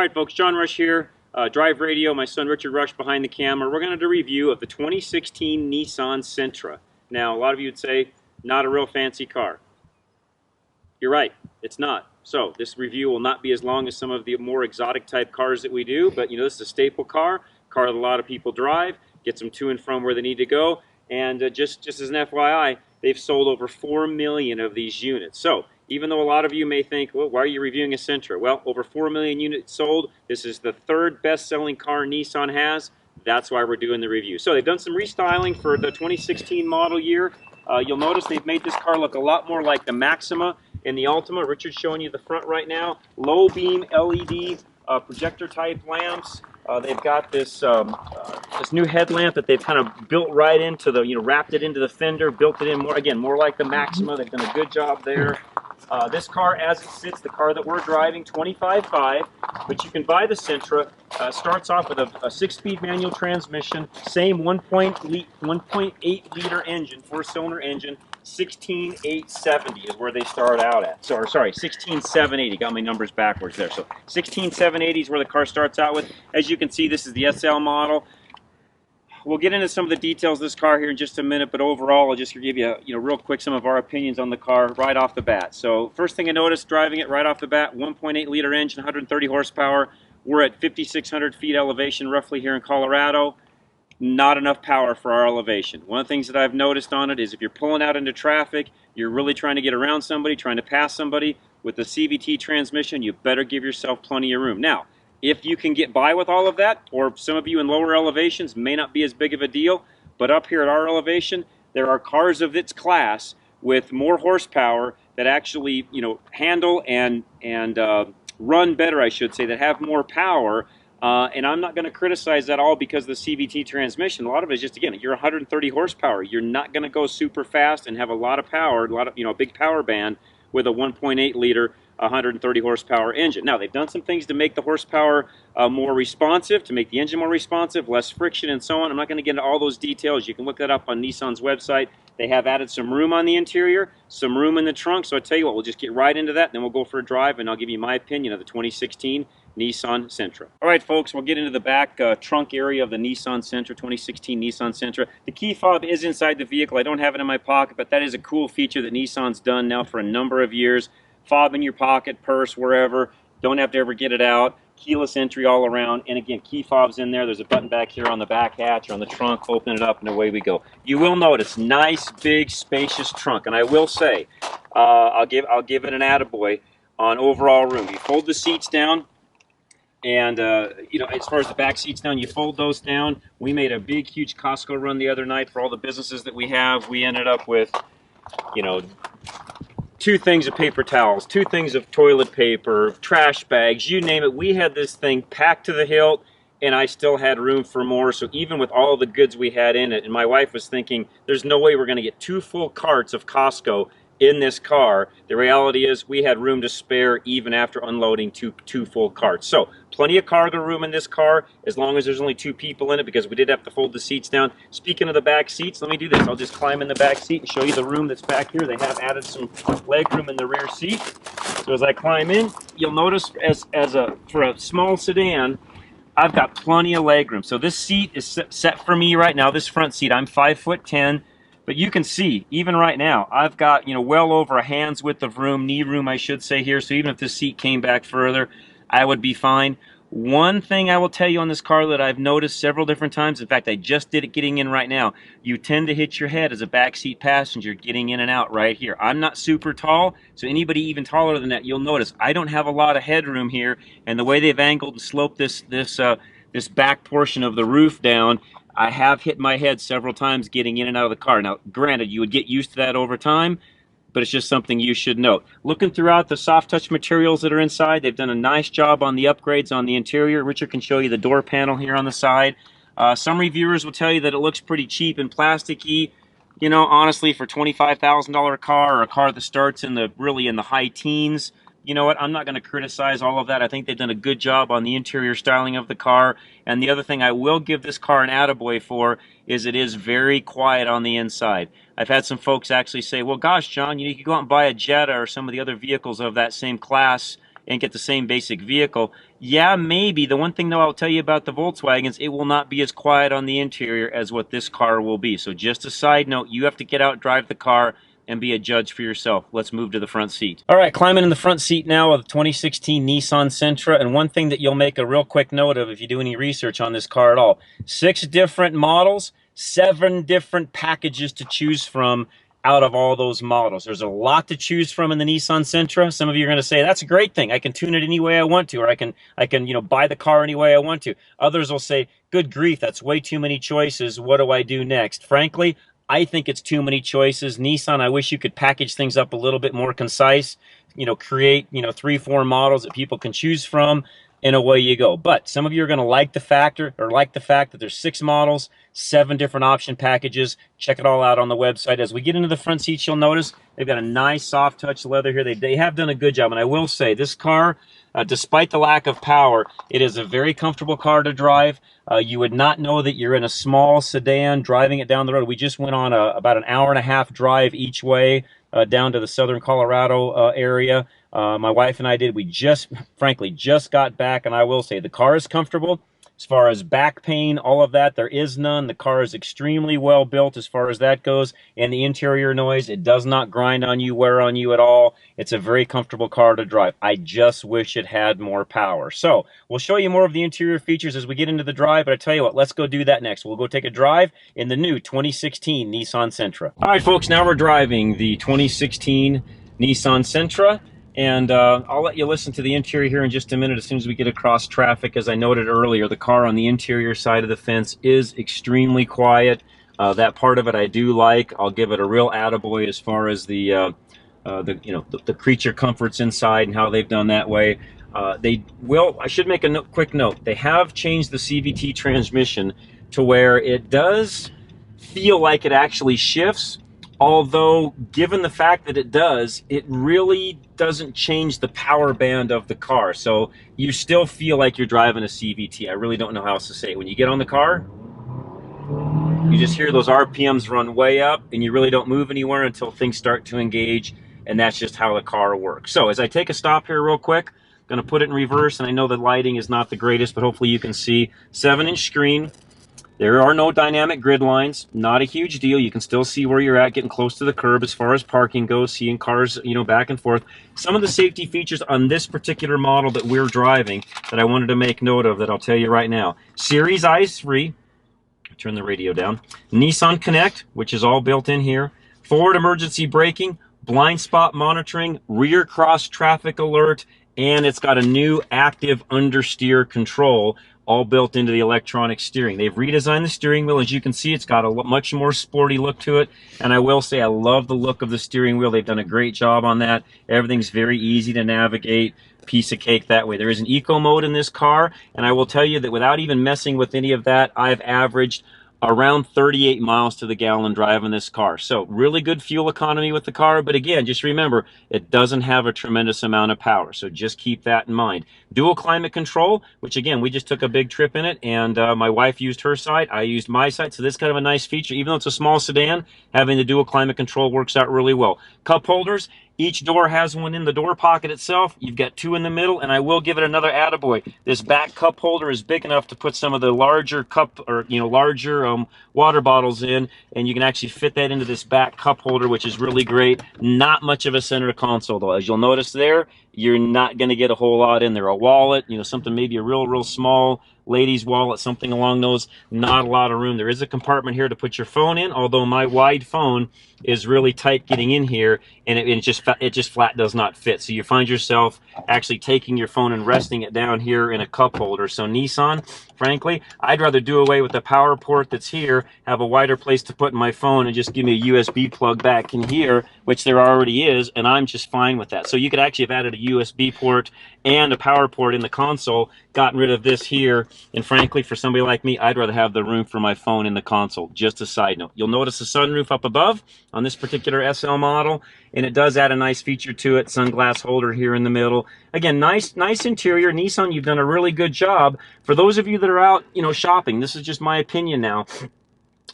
Alright folks, John Rush here, Drive Radio, my son Richard Rush behind the camera. We're going to do a review of the 2016 Nissan Sentra. Now, a lot of you would say, not a real fancy car. You're right, it's not. So, this review will not be as long as some of the more exotic type cars that we do, but this is a staple car that a lot of people drive, gets them to and from where they need to go, and just as an FYI, they've sold over 4 million of these units. So, even though a lot of you may think, well, why are you reviewing a Sentra? Well, over 4 million units sold. This is the third best-selling car Nissan has. That's why we're doing the review. So they've done some restyling for the 2016 model year. You'll notice they've made this car look a lot more like the Maxima and the Ultima. Richard's showing you the front right now. Low beam LED projector type lamps. They've got this this new headlamp that they've kind of built right into the, wrapped it into the fender, built it in more like the Maxima. They've done a good job there. This car, as it sits, the car that we're driving, 25.5, but you can buy the Sentra. Starts off with a 6-speed manual transmission, same 1.8 liter engine, 4-cylinder engine. 16,870 is where they start out at. So, sorry, 16,780. Got my numbers backwards there. So 16,780 is where the car starts out with. As you can see, this is the SL model. We'll get into some of the details of this car here in just a minute, but overall, I'll just give you, real quick some of our opinions on the car right off the bat. So, first thing I noticed driving it right off the bat, 1.8 liter engine, 130 horsepower. We're at 5,600 feet elevation roughly here in Colorado. Not enough power for our elevation. One of the things that I've noticed on it is if you're pulling out into traffic, you're really trying to get around somebody, trying to pass somebody, with the CVT transmission, you better give yourself plenty of room. Now, if you can get by with all of that, or some of you in lower elevations may not be as big of a deal, but up here at our elevation, there are cars of its class with more horsepower that actually, handle and run better, I should say, that have more power. And I'm not going to criticize that all because of the CVT transmission. A lot of it is just, again, you're 130 horsepower. You're not going to go super fast and have a lot of power, a big power band with a 1.8 liter 130 horsepower engine. Now, they've done some things to make the horsepower more responsive, to make the engine more responsive, less friction and so on. I'm not going to get into all those details. You can look that up on Nissan's website. They have added some room on the interior, some room in the trunk. So I tell you what, we'll just get right into that, and then we'll go for a drive, and I'll give you my opinion of the 2016 Nissan Sentra. All right, folks, we'll get into the back trunk area of the Nissan Sentra, 2016 Nissan Sentra. The key fob is inside the vehicle. I don't have it in my pocket, but that is a cool feature that Nissan's done now for a number of years. Fob in your pocket, purse, wherever. Don't have to ever get it out. Keyless entry all around. And again, key fob's in there. There's a button back here on the back hatch or on the trunk. Open it up and away we go. You will notice nice, big, spacious trunk. And I will say, I'll give it an attaboy on overall room. You fold the seats down. And, as far as the back seats down, you fold those down. We made a big, huge Costco run the other night for all the businesses that we have. We ended up with, 2 things of paper towels, 2 things of toilet paper, trash bags, you name it. We had this thing packed to the hilt, and I still had room for more. So even with all the goods we had in it, and my wife was thinking, there's no way we're going to get 2 full carts of Costco in this car. The reality is we had room to spare even after unloading two full carts. So plenty of cargo room in this car as long as there's only 2 people in it, because we did have to fold the seats down. Speaking of the back seats, let me do this. I'll just climb in the back seat and show you the room that's back here. They have added some leg room in the rear seat. So as I climb in, you'll notice for a small sedan, I've got plenty of leg room. So this seat is set for me right now, this front seat. I'm 5'10". But you can see, even right now, I've got, well over a hand's width of room, knee room, I should say here. So even if this seat came back further, I would be fine. One thing I will tell you on this car that I've noticed several different times, in fact, I just did it getting in right now, you tend to hit your head as a backseat passenger getting in and out right here. I'm not super tall, so anybody even taller than that, you'll notice I don't have a lot of headroom here, and the way they've angled and sloped this back portion of the roof down, I have hit my head several times getting in and out of the car. Now, granted, you would get used to that over time, but it's just something you should note. Looking throughout the soft touch materials that are inside, they've done a nice job on the upgrades on the interior. Richard can show you the door panel here on the side. Some reviewers will tell you that it looks pretty cheap and plasticky. Honestly, for $25,000 car, or a car that starts in the high teens, you know what, I'm not going to criticize all of that. I think they've done a good job on the interior styling of the car. And the other thing I will give this car an attaboy for is it is very quiet on the inside. I've had some folks actually say, well, gosh, John, you could go out and buy a Jetta or some of the other vehicles of that same class and get the same basic vehicle. Yeah, maybe. The one thing though I'll tell you about the Volkswagens, it will not be as quiet on the interior as what this car will be. So just a side note, you have to get out, drive the car, and be a judge for yourself. Let's move to the front seat. All right, climbing in the front seat now of the 2016 Nissan Sentra. And one thing that you'll make a real quick note of if you do any research on this car at all, 6 different models, 7 different packages to choose from out of all those models. There's a lot to choose from in the Nissan Sentra. Some of you are going to say, that's a great thing. I can tune it any way I want to, or I can buy the car any way I want to. Others will say, good grief, that's way too many choices. What do I do next? Frankly, I think it's too many choices. Nissan, I wish you could package things up a little bit more concise, create, 3, 4 models that people can choose from, and away you go. But some of you are going to like the fact that there's 6 models, 7 different option packages. Check it all out on the website. As we get into the front seats, you'll notice they've got a nice soft touch leather here. They have done a good job. And I will say, this car, despite the lack of power, it is a very comfortable car to drive. You would not know that you're in a small sedan driving it down the road. We just went on about an hour-and-a-half drive each way down to the southern Colorado area. My wife and I did. We frankly just got back, and I will say the car is comfortable. As far as back pain, all of that, there is none. The car is extremely well built as far as that goes. And the interior noise, it does not grind on you, wear on you at all. It's a very comfortable car to drive. I just wish it had more power. So we'll show you more of the interior features as we get into the drive. But I tell you what, let's go do that next. We'll go take a drive in the new 2016 Nissan Sentra. All right, folks, now we're driving the 2016 Nissan Sentra. And I'll let you listen to the interior here in just a minute as soon as we get across traffic. As I noted earlier, the car on the interior side of the fence is extremely quiet. That part of it I do like. I'll give it a real attaboy as far as the creature comforts inside and how they've done that way. I should make a quick note. They have changed the CVT transmission to where it does feel like it actually shifts. Although, given the fact that it does, it really doesn't change the power band of the car. So you still feel like you're driving a CVT. I really don't know how else to say it. When you get on the car, you just hear those RPMs run way up, and you really don't move anywhere until things start to engage, and that's just how the car works. So as I take a stop here real quick, I'm going to put it in reverse, and I know the lighting is not the greatest, but hopefully you can see. 7-inch screen. There are no dynamic grid lines, not a huge deal. You can still see where you're at, getting close to the curb as far as parking goes, seeing cars, back and forth. Some of the safety features on this particular model that we're driving that I wanted to make note of that I'll tell you right now. Series Eyes 3, turn the radio down. Nissan Connect, which is all built in here. Forward emergency braking, blind spot monitoring, rear cross traffic alert, and it's got a new active understeer control, all built into the electronic steering. They've redesigned the steering wheel. As you can see, it's got a much more sporty look to it. And I will say I love the look of the steering wheel. They've done a great job on that. Everything's very easy to navigate. Piece of cake that way. There is an eco mode in this car, and I will tell you that without even messing with any of that, I've averaged around 38 miles to the gallon driving this car. So really good fuel economy with the car, but again, just remember, it doesn't have a tremendous amount of power, so just keep that in mind. Dual climate control, which again, we just took a big trip in it, and my wife used her side, I used my side, so this is kind of a nice feature. Even though it's a small sedan, having the dual climate control works out really well. Cup holders, each door has one in the door pocket itself. You've got 2 in the middle, and I will give it another attaboy. This back cup holder is big enough to put some of the larger larger water bottles in, and you can actually fit that into this back cup holder, which is really great. Not much of a center console, though. As you'll notice there, you're not going to get a whole lot in there. A wallet, something maybe a real small ladies' wallet, something along those. Not a lot of room. There is a compartment here to put your phone in, although my wide phone is really tight getting in here, and it just flat does not fit. So you find yourself actually taking your phone and resting it down here in a cup holder. So Nissan, frankly, I'd rather do away with the power port that's here, have a wider place to put my phone, and just give me a USB plug back in here, which there already is, and I'm just fine with that. So you could actually have added a USB port and a power port in the console, gotten rid of this here, and frankly, for somebody like me, I'd rather have the room for my phone in the console. Just a side note. You'll notice a sunroof up above on this particular SL model, and it does add a nice feature to it. Sunglass holder here in the middle. Again, nice interior. Nissan, you've done a really good job. For those of you that are out, shopping, this is just my opinion now,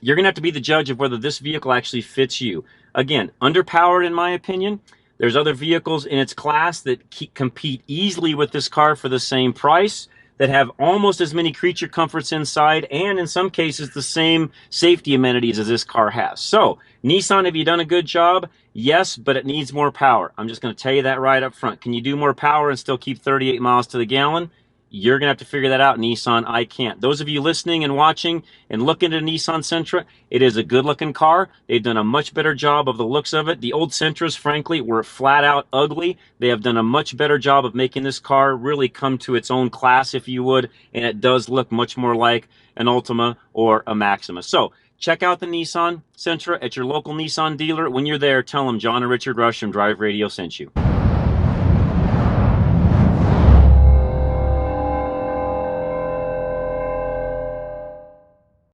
you're going to have to be the judge of whether this vehicle actually fits you. Again, underpowered in my opinion, There's other vehicles in its class that compete easily with this car for the same price, that have almost as many creature comforts inside, and in some cases the same safety amenities as this car has. So, Nissan, have you done a good job? Yes, but it needs more power. I'm just going to tell you that right up front. Can you do more power and still keep 38 miles to the gallon? You're going to have to figure that out, Nissan. I can't. Those of you listening and watching and looking at a Nissan Sentra, it is a good-looking car. They've done a much better job of the looks of it. The old Sentras, frankly, were flat-out ugly. They have done a much better job of making this car really come to its own class, if you would, and it does look much more like an Ultima or a Maxima. So, check out the Nissan Sentra at your local Nissan dealer. When you're there, tell them John and Richard Rush from Drive Radio sent you.